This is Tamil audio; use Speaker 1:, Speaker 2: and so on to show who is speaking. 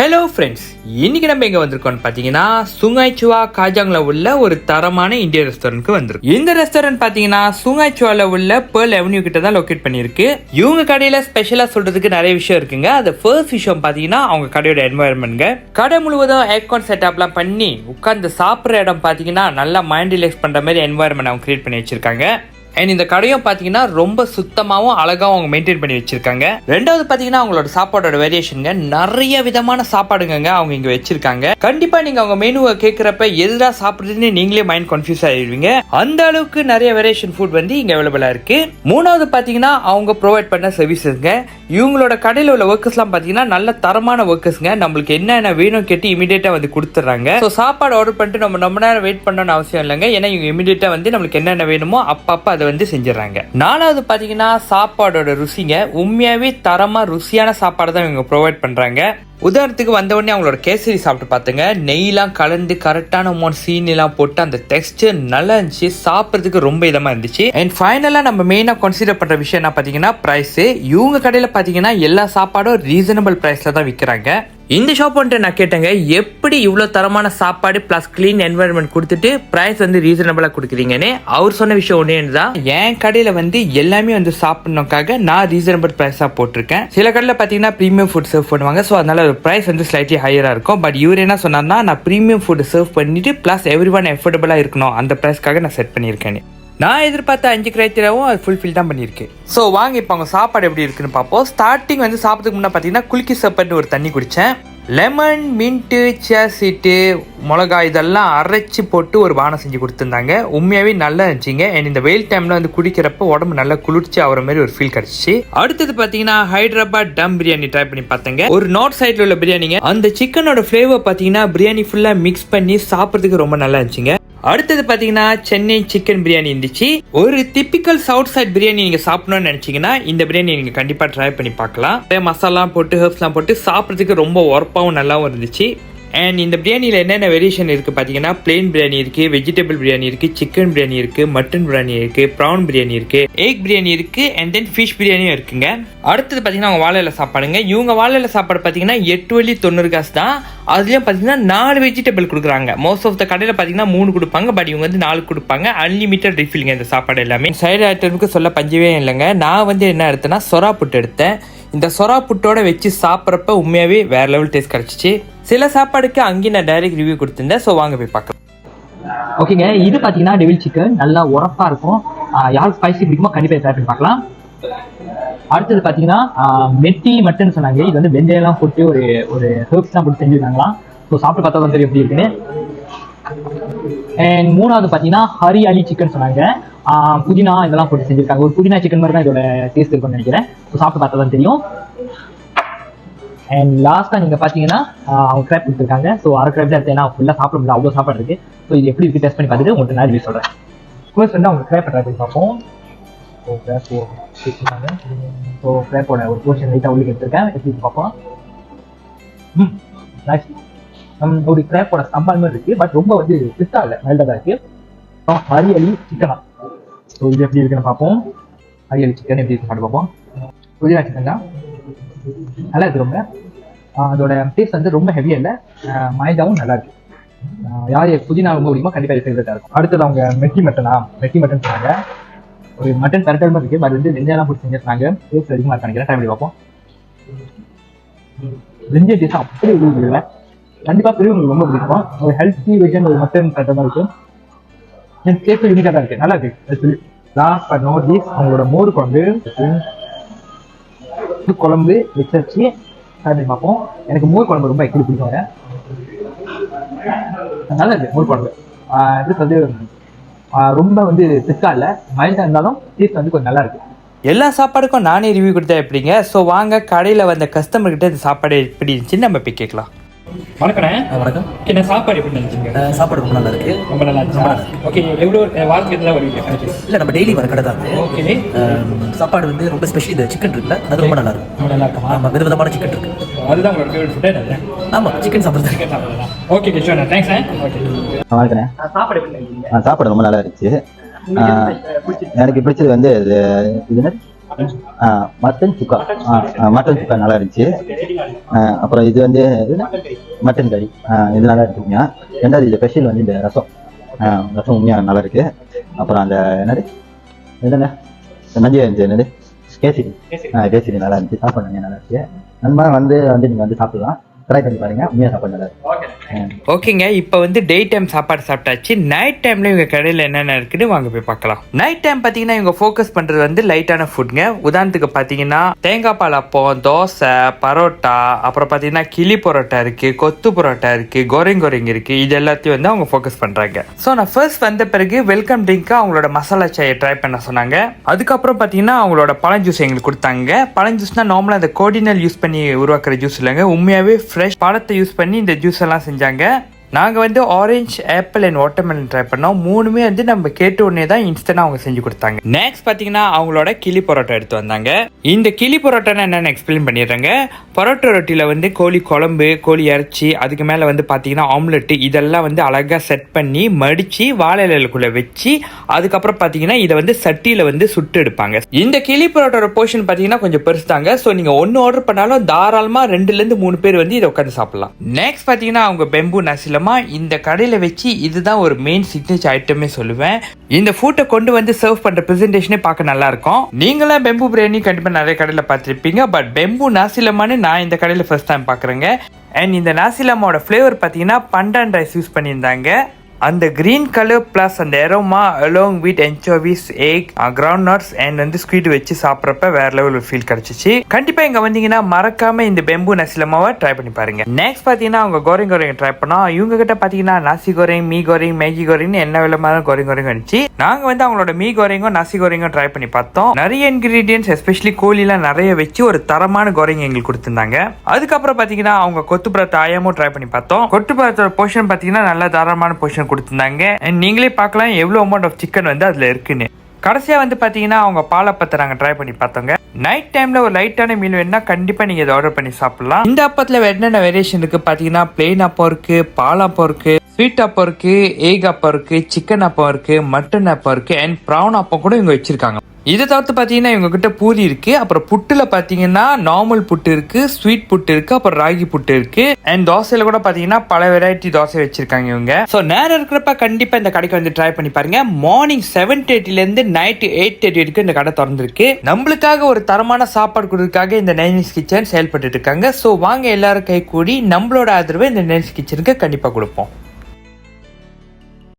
Speaker 1: ஹலோ ஃப்ரெண்ட்ஸ், இன்னைக்கு நம்ம எங்க வந்திருக்கோம்னு பாத்தீங்கன்னா சுங்காய் சுவா காஜாங்ல உள்ள ஒரு தரமான இந்தியன் ரெஸ்டாரண்ட்க்கு வந்திருக்கும். இந்த ரெஸ்டாரண்ட் பாத்தீங்கன்னா சுங்காய் சுவால உள்ள பேர்ல் அவென்யூ கிட்ட தான் லொகேட் பண்ணிருக்கு. இவங்க கடையில ஸ்பெஷலா சொல்றதுக்கு நிறைய விஷயம் இருக்குங்க. அது ஃபர்ஸ்ட் விஷயம் பாத்தீங்கன்னா அவங்க கடையோட என்வாயர்மெண்ட்ங்க. கடை முழுவதும் ஏர்கான் செட்டப்லாம் பண்ணி உட்கார்ந்து சாப்பிட்ற இடம் பாத்தீங்கன்னா நல்லா மைண்ட் ரிலாக்ஸ் பண்ற மாதிரி என்வாயர்மெண்ட் அவங்க கிரியேட் பண்ணி வச்சிருக்காங்க. அண்ட் இந்த கடையும் பார்த்தீங்கன்னா ரொம்ப சுத்தமாகவும் அழகாகவும் அவங்க மெயின்டைன் பண்ணி வச்சிருக்காங்க. ரெண்டாவது பார்த்தீங்கன்னா அவங்களோட சாப்பாடோட வேரியேஷனுங்க, நிறைய விதமான சாப்பாடுங்க அவங்க இங்கே வச்சிருக்காங்க. கண்டிப்பா நீங்க அவங்க மெனுவை கேட்குறப்ப எதுடா சாப்பிடுறதுன்னு நீங்களே மைண்ட் கன்ஃபியூஸ் ஆயிடுவீங்க. அந்த அளவுக்கு நிறைய வேரியேஷன் ஃபுட் வந்து இங்க அவைலபிளா இருக்கு. மூணாவது பார்த்தீங்கன்னா அவங்க ப்ரொவைட் பண்ண சர்வீசஸ்ங்க. இவங்களோட கடையில் உள்ள ஒர்க்கர்ஸ்லாம் பார்த்தீங்கன்னா நல்ல தரமான ஒர்க்கர்ஸ்ங்க. நம்மளுக்கு என்ன வேணும் கேட்டு இமீடியட்டா வந்து கொடுத்துட்றாங்க. ஸோ சாப்பாடு ஆர்டர் பண்ணிட்டு நம்ம ரொம்ப நேரம் வெயிட் பண்ணணும்னு அவசியம் இல்லைங்க. ஏன்னா இவங்க இமீடியட்டா வந்து நம்மளுக்கு என்னென்ன வேணுமோ அப்பப்போ வந்து செஞ்சிடறாங்க. நாலாவது பாத்தீங்கன்னா சாப்பாடோட ருசிங்க, உண்மையாவே தரமா ருசியான சாப்பாடு தான் இவங்க ப்ரொவைட் பண்றாங்க. உதாரணத்துக்கு வந்த உடனே அவங்களோட கேசரி சாப்பிட்டு பார்த்துங்க, நெய்லாம் கலந்து கரெக்டான சீனிலாம் போட்டு அந்த டெக்ஸ்டர் நல்லா இருந்துச்சு, சாப்பிட்றதுக்கு ரொம்ப இதமா இருந்துச்சு. அண்ட் ஃபைனலா நம்ம மெயினா கன்சிடர் பண்ற விஷயம் என்ன பாத்தீங்கன்னா பிரைஸ். இவங்க கடையில பாத்தீங்கன்னா எல்லா சாப்பாடும் ரீசனபிள் பிரைஸ்ல தான் விற்கிறாங்க. இந்த ஷாப் வந்துட்டு நான் கேட்டேங்க, எப்படி இவ்வளவு தரமான சாப்பாடு பிளஸ் கிளீன் என்வாயர்மெண்ட் கொடுத்துட்டு பிரைஸ் வந்து ரீசனபிளா கொடுக்குறீங்கன்னு. அவர் சொன்ன விஷயம் ஒன்னே தான், என் கடையில வந்து எல்லாமே வந்து சாப்பிடணுக்காக நான் ரீசனபிள் பிரைஸா போட்டிருக்கேன். சில கடையில பாத்தீங்கன்னா பிரீமியம் ஃபுட் சர்வ் பண்ணுவாங்க, ஸோ அதனால பிரைஸ் வந்து ஸ்லைட்லி ஹையரா இருக்கும். பட் இவர் என்ன சொன்னார்னா, நான் பிரீமியம் ஃபுட் சர்வ் பண்ணிட்டு பிளஸ் எவ்ரி ஒன் எஃபோர்டபுளா இருக்கணும், அந்த பிரைஸ்க்காக நான் செட் பண்ணியிருக்கேன். நான் எதிர்பார்த்த 5 கிரைட்டீரியாவும் அது ஃபுல்ஃபில் தான் பண்ணியிருக்கு. ஸோ வாங்க இப்போ அவங்க சாப்பாடு எப்படி இருக்குன்னு பார்ப்போம். ஸ்டார்டிங் வந்து சாப்பிட்றதுக்கு முன்னாடி பார்த்தீங்கன்னா குலுக்கி சப்பன்னு ஒரு தண்ணி குடித்தேன். லெமன், மின்ட்டு, சியா சீட்டு, மிளகாய் இதெல்லாம் அரைச்சி போட்டு ஒரு பானம் செஞ்சு கொடுத்துருந்தாங்க. உண்மையாகவே நல்லா இருந்துச்சுங்க. அண்ட் இந்த வெயில் டைமில் வந்து குடிக்கிறப்ப உடம்பு நல்லா குளிர்ச்சி ஆகிற மாதிரி ஒரு ஃபீல் கிடச்சிச்சு. அடுத்தது பார்த்தீங்கன்னா ஹைதராபாத் டம் பிரியாணி ட்ரை பண்ணி பார்த்தேங்க. ஒரு நார்த் சைடில் உள்ள பிரியாணிங்க. அந்த சிக்கனோட ஃப்ளேவர் பார்த்தீங்கன்னா பிரியாணி ஃபுல்லாக மிக்ஸ் பண்ணி சாப்பிட்றதுக்கு ரொம்ப நல்லா இருந்துச்சுங்க. அடுத்தது பாத்தீங்கன்னா சென்னை சிக்கன் பிரியாணி இருந்துச்சு. ஒரு டிப்பிக்கல் சவுத் சைட் பிரியாணி நீங்க சாப்பிடணும்னு நினைச்சீங்கன்னா இந்த பிரியாணி நீங்க கண்டிப்பா ட்ரை பண்ணி பார்க்கலாம். மசாலா போட்டு ஹெர்ப்ஸ்லாம் போட்டு சாப்பிட்றதுக்கு ரொம்ப ஒர்ப்பாகவும் நல்லாவும் இருந்துச்சு. அண்ட் இந்த பிரியாணியில் என்னென்ன வேரியேஷன் இருக்குது பார்த்தீங்கன்னா, பிளெயின் பிரியாணி இருக்குது, வெஜிடபிள் பிரியாணி இருக்குது, சிக்கன் பிரியாணி இருக்குது, மட்டன் பிரியாணி இருக்குது, ப்ரான் பிரியாணி இருக்குது, எக் பிரியாணி இருக்குது, அண்ட் தென் ஃபிஷ் பிரியாணியும் இருக்குங்க. அடுத்தது பார்த்தீங்கன்னா அவங்க வாழையில சாப்பாடுங்க. இவங்க வாழையில சாப்பாடு பார்த்தீங்கன்னா 8 வழி 90 காசு தான். அதுலேயும் பார்த்தீங்கன்னா 4 வெஜிடபிள் கொடுக்குறாங்க. மோஸ்ட் ஆஃப் த கடையில் பார்த்தீங்கன்னா 3 கொடுப்பாங்க, பட் இவங்க வந்து 4 கொடுப்பாங்க. அன்லிமிட்டட் ரிஃபில்ங்க இந்த சாப்பாடு எல்லாமே. சைடு ஐட்டமுக்கு சொல்ல பஞ்சவே இல்லைங்க. நான் வந்து என்ன எடுத்தேன்னா சொரா புட்டு எடுத்தேன். இந்த சொரா புட்டோட வச்சு சாப்பிட்றப்ப உண்மையாகவே வேற லெவல் டேஸ்ட் கிடச்சிச்சு. சில சாப்பாடுக்கு அங்கேயும் நான் டைரக்ட் ரிவ்யூ கொடுத்துருந்தேன். ஸோ வாங்க போய் பார்க்கலாம்.
Speaker 2: ஓகேங்க, இது பார்த்தீங்கன்னா டெவில் சிக்கன் நல்லா உரப்பா இருக்கும். யாருக்கு ஸ்பைசி பிடிக்குமோ கண்டிப்பாக ட்ரை பண்ணி பார்க்கலாம். அடுத்தது பார்த்தீங்கன்னா மெட்டி மட்டன் சொன்னாங்க. இது வந்து வெந்தயம்லாம் போட்டு ஒரு ஹெர்ப்ஸ்லாம் போட்டு செஞ்சுருக்காங்களாம். ஸோ சாப்பிட்டு பார்த்தா தான் தெரியும் எப்படி இருக்குன்னு. அண்ட் மூணாவது பார்த்தீங்கன்னா ஹரியாலி சிக்கன் சொன்னாங்க. புதினா இதெல்லாம் போட்டு செஞ்சுருக்காங்க. ஒரு புதினா சிக்கன் மாதிரி தான் இதோட டேஸ்ட் இருக்கும்னு நினைக்கிறேன். ஸோ சாப்பிட்டு பார்த்தா தான் தெரியும். அண்ட் லாஸ்ட்டாக நீங்கள் பார்த்தீங்கன்னா அவங்க கிராப் கொடுத்துருக்காங்க. ஸோ அரை கிராப் தான் எடுத்தேன்னா ஃபுல்லாக சாப்பிட முடியல, அவ்வளோ சாப்பாடு இருக்குது. ஸோ இது எப்படி இருக்குது டெஸ்ட் பண்ணி பார்த்துட்டு உங்களுக்கு நான் ரிவ்யூ சொல்கிறேன். ஃபர்ஸ்ட் வந்து அவங்க கிராப் ட்ரை பண்ணி பார்ப்போம். ஸோ கிராப் வச்சுருக்காங்க. ஸோ கிராப்போட ஒரு போர்ஷன் லைட்டாக உள்ளே எடுத்துருக்கேன். எப்படி பார்ப்போம். நைஸ். ஒரு கிராப்போட சம்பால் மாதிரி இருக்குது, பட் ரொம்ப வந்து ஃபிட்டாக இல்லை, மைல்டாக தான் இருக்குது. அப்புறம் ஹரியாலி சிக்கனா. ஸோ இது எப்படி இருக்குன்னு பார்ப்போம். ஹரியாலி சிக்கன் எப்படி இருக்குன்னு பார்த்து பார்ப்போம். புதினா சிக்கன் தான் நல்லா இருக்கு. ரொம்ப அதோட டேஸ்ட் வந்து ரொம்ப ஹெவியாக இல்லை, மைல்டாகவும் நல்லா இருக்கு. யார் புதினா ரொம்ப முடியுமோ கண்டிப்பாக இது ஃபேவரட்டாக இருக்கும். அடுத்தது அவங்க மெட்டி மட்டன் சொன்னாங்க. ஒரு மட்டன் பரட்டல் மாதிரி இருக்குது, பட் வந்து வெஞ்செல்லாம் போட்டு செஞ்சுருந்தாங்க. டேஸ்ட் அதிகமாக இருக்கு நினைக்கிறேன். ட்ரை பண்ணி பார்ப்போம். வெஞ்சை டேஸ்ட் அப்படி இல்லை, கண்டிப்பாக பெரியவங்களுக்கு ரொம்ப பிடிக்கும். ஒரு ஹெல்த்தி வெஜன் ஒரு மட்டன் பரட்டல் மாதிரி இருக்கும். எனக்கு டேஸ்ட் யூனிக்காக தான் இருக்குது, நல்லா இருக்கு. லாஸ்ட் பட் நாட் லீஸ்ட் அவங்களோட மோர் குழம்பு வச்சு பார்ப்போம். எனக்கு மோர் குழம்பு ரொம்ப எப்படி பிடிக்கும். நல்லா இருக்கு மோர் குழம்பு. வந்து ரொம்ப வந்து திக்கா இல்லை, மைல்டாக இருந்தாலும் டேஸ்ட் வந்து கொஞ்சம் நல்லா இருக்கு.
Speaker 1: எல்லா சாப்பாடுக்கும் நானே ரிவ்யூ கொடுத்தா எப்படிங்க. ஸோ வாங்க கடையில் வந்த கஸ்டமர்கிட்ட இந்த சாப்பாடு எப்படி இருந்துச்சுன்னு நம்ம போய் கேட்கலாம்.
Speaker 2: வணக்கண்ணே.
Speaker 3: வணக்கம்.
Speaker 2: என்ன சாப்பாடு எப்படி நினைச்சீங்க?
Speaker 3: சாப்பாடு ரொம்ப நல்லா இருக்கு.
Speaker 2: ரொம்ப நல்லா இருந்துச்சு. ஓகே, எவ்வளோ வாரத்துக்கு எல்லாம் வருவீங்க?
Speaker 3: இல்லை, நம்ம டெய்லி வர கடை தான்.
Speaker 2: ஓகே.
Speaker 3: சாப்பாடு வந்து ரொம்ப ஸ்பெஷல். இந்த சிக்கன் இருக்குல்ல, அது ரொம்ப நல்லா இருக்கும்.
Speaker 2: ரொம்ப நல்லா இருக்கும்.
Speaker 3: ஆமாம், விதவிதமான சிக்கன் இருக்கு.
Speaker 2: அதுதான் உங்களோட ஃபேவரட் ஃபுட் என்ன?
Speaker 3: ஆமாம், சிக்கன் சாப்பிட்றது.
Speaker 2: சிக்கன் சாப்பிட்றதா? Okay Kishore, thanks. ஓகே,
Speaker 4: வணக்கண்ணே.
Speaker 2: சாப்பாடு எப்படி நினைச்சீங்க?
Speaker 4: சாப்பாடு ரொம்ப நல்லா இருந்துச்சு. எனக்கு பிடிச்சது வந்து இது மட்டன் சுக்கா. மட்டன் சுக்கா நல்லா இருந்துச்சு. அப்புறம் இது வந்து மட்டன் கறி, இது நல்லா இருக்குங்க. ரெண்டாவது இது ஸ்பெஷல் வந்து இந்த ரசம். ரசம் உண்மையாக நல்லா இருக்கு. அப்புறம் அந்த என்னங்க மஞ்சள் இருந்துச்சு, என்னது கேசரி. கேசரி நல்லா இருந்துச்சு. சாப்பாடு நல்லா இருக்கு. நண்பா வந்து நீங்கள் வந்து சாப்பிடலாம், ட்ரை பண்ணி பாருங்க. உண்மையாக சாப்பாடு நல்லா இருக்கு.
Speaker 1: ஓகேங்க, இப்போ வந்து டே டைம் சாப்பாடு சாப்பிட்டாச்சு. நைட் டைம்ல இவங்க கடையில் என்னென்ன இருக்குன்னு வாங்க போய் பார்க்கலாம். நைட் டைம் பார்த்தீங்கன்னா இவங்க ஃபோக்கஸ் பண்றது வந்து லைட்டான ஃபுட்ங்க. உதாரணத்துக்கு பார்த்தீங்கன்னா தேங்காய் பால் அப்பம், தோசை, பரோட்டா, அப்புறம் பார்த்தீங்கன்னா கிளி பரோட்டா இருக்கு, கொத்து பரோட்டா இருக்கு, கோரிங் இருக்கு. இது எல்லாத்தையும் வந்து அவங்க ஃபோக்கஸ் பண்றாங்க. ஸோ நான் ஃபர்ஸ்ட் வந்த பிறகு வெல்கம் ட்ரிங்காக அவங்களோட மசாலா சாயை ட்ரை பண்ண சொன்னாங்க. அதுக்கப்புறம் பார்த்தீங்கன்னா அவங்களோட பழம் ஜூஸ் எங்களுக்கு கொடுத்தாங்க. பழம் ஜூஸ்னா நார்மலாக அந்த கோடினல் யூஸ் பண்ணி உருவாக்குற ஜூஸ் இல்லைங்க, உண்மையாகவே ஃப்ரெஷ் பழத்தை யூஸ் பண்ணி இந்த ஜூஸ் எல்லாம் செஞ்சாங்க. நாங்கள் வந்து orange, apple and watermelon try பண்ணோம். மூணுமே வந்து நம்ம கேட்ட உடனே தான் இன்ஸ்டன்டாக அவங்க செஞ்சு கொடுத்தாங்க. நெக்ஸ்ட் பார்த்தீங்கன்னா அவங்களோட கிளி பரோட்டா எடுத்து வந்தாங்க. இந்த கிளி பரோட்டான்னு என்னென்னு எக்ஸ்பிளைன் பண்ணிடுறாங்க. பரோட்டா ரொட்டியில் வந்து கோழி குழம்பு, கோழி இறைச்சி, அதுக்கு மேலே வந்து பார்த்தீங்கன்னா ஆம்லெட்டு, இதெல்லாம் வந்து அழகாக செட் பண்ணி மடித்து வாழை இலைக்குள்ளே வச்சு அதுக்கப்புறம் பார்த்தீங்கன்னா இதை வந்து சட்டியில் வந்து சுட்டு எடுப்பாங்க. இந்த கிளி பரோட்டோட போர்ஷன் பார்த்தீங்கன்னா கொஞ்சம் பெருசு தாங்க. ஸோ நீங்கள் ஒன்று ஆர்டர் பண்ணாலும் தாராளமாக 2 to 3 பேர் வந்து இதை உட்காந்து சாப்பிடலாம். நெக்ஸ்ட் பார்த்தீங்கன்னா அவங்க பெம்பு நசிலம் இந்த கடையில வச்சு இதுதான் ஒரு மெயின் சிக்னேச்சர் ஐட்டமே சொல்லுவேன். இந்த ஃபுட்டை கொண்டு வந்து சர்வ் பண்ற பிரசன்டேஷனே பார்க்க நல்லா இருக்கும். நீங்களாம் பெம்பு பிரியாணி கண்டிப்பா நிறைய கடையில பார்த்துருப்பீங்க. பட் பெம்பு நாசிலமான்னு நான் இந்த கடையில ஃபர்ஸ்ட் டைம் பார்க்குறேங்க. அண்ட் இந்த நாசிலமாவோட ஃப்ளேவர் பார்த்தீங்கன்னா பண்டான் ரைஸ் யூஸ் பண்ணியிருந்தாங்க. அந்த கிரீன் கலர் பிளஸ் அந்த aroma along with anchovies, egg, ground nuts and வந்து ஸ்வீட் வச்சு சாப்பிட்றப்ப வேற லெவல் ஃபீல் கிடைச்சிச்சு. கண்டிப்பா இங்க வந்தீங்கன்னா மறக்காம இந்த பெம்பு நசிலமாவை ட்ரை பண்ணி பாருங்க. நெக்ஸ்ட் பாத்தீங்கன்னா அவங்க கோரிங் ட்ரை பண்ணோம். இவங்க கிட்ட பாத்தீங்கன்னா நாசி கோரிங், மீ கோரிங், மேகி கோரிங் என்ன விதமான கோரிங் இருந்துச்சு. நாங்க வந்து அவங்களோட மீ கோரிங்கும் நாசி கோரிங்கும் ட்ரை பண்ணி பார்த்தோம். நிறைய இன்கிரீடியன்ஸ் எஸ்பெஷலி கோழிலாம் நிறைய வச்சு ஒரு தரமான கோரிங் எங்களுக்கு கொடுத்திருந்தாங்க. அதுக்கப்புறம் பாத்தீங்கன்னா அவங்க கொத்து பரோட்டா ஆயாமும் ட்ரை பண்ணி பார்த்தோம். கொத்து பரோட்டா போர்ஷன் பாத்தீங்கன்னா நல்ல தாராளமான போர்ஷன் கொடுத்திருந்தாங்க. நீங்களே பார்க்கலாம் எவ்வளவு அமௌண்ட் ஆஃப் சிக்கன் வந்து அதுல இருக்குன்னு. கடைசியா வந்து பாத்தீங்கன்னா அவங்க பாலப்பத்தை நாங்க ட்ரை பண்ணி பார்த்தோங்க. நைட் டைம்ல ஒரு லைட்டான மீல் வேணும்னா கண்டிப்பா நீங்க இதை ஆர்டர் பண்ணி சாப்பிடலாம். இந்த அப்பத்துல என்னென்ன வேரியேஷன் இருக்கு பாத்தீங்கன்னா பிளெயின் அப்பம் இருக்கு, பால் அப்பம் இருக்கு, ஸ்வீட் அப்பம் இருக்கு, எக் அப்பம் இருக்கு, சிக்கன் அப்பம் இருக்கு, மட்டன் அப்பம் இருக்கு அண்ட் ப்ரௌன் அப்பம் கூட இவங்க வச்சிருக்காங்க. இதை தவிர்த்து பார்த்தீங்கன்னா இவங்க கிட்ட பூரி இருக்கு. அப்புறம் புட்டுல பார்த்தீங்கன்னா நார்மல் புட்டு இருக்கு, ஸ்வீட் புட்டு இருக்கு, அப்புறம் ராகி புட்டு இருக்கு அண்ட் தோசையில கூட பார்த்தீங்கன்னா பல வெரைட்டி தோசை வச்சிருக்காங்க இவங்க. ஸோ நேரம் இருக்கிறப்ப கண்டிப்பா இந்த கடைக்கு வந்து ட்ரை பண்ணி பாருங்க. மார்னிங் 7:30 இருந்து நைட் 8:30 வரைக்கும் இந்த கடை திறந்துருக்கு. நம்மளுக்காக ஒரு தரமான சாப்பாடு கொடுக்கறதுக்காக இந்த நைனிஸ் கிச்சன் செயல்பட்டு இருக்காங்க. ஸோ வாங்க எல்லாரும் கை கூடி நம்மளோட ஆதரவை இந்த நைனிஸ் கிச்சனுக்கு கண்டிப்பா கொடுப்போம்.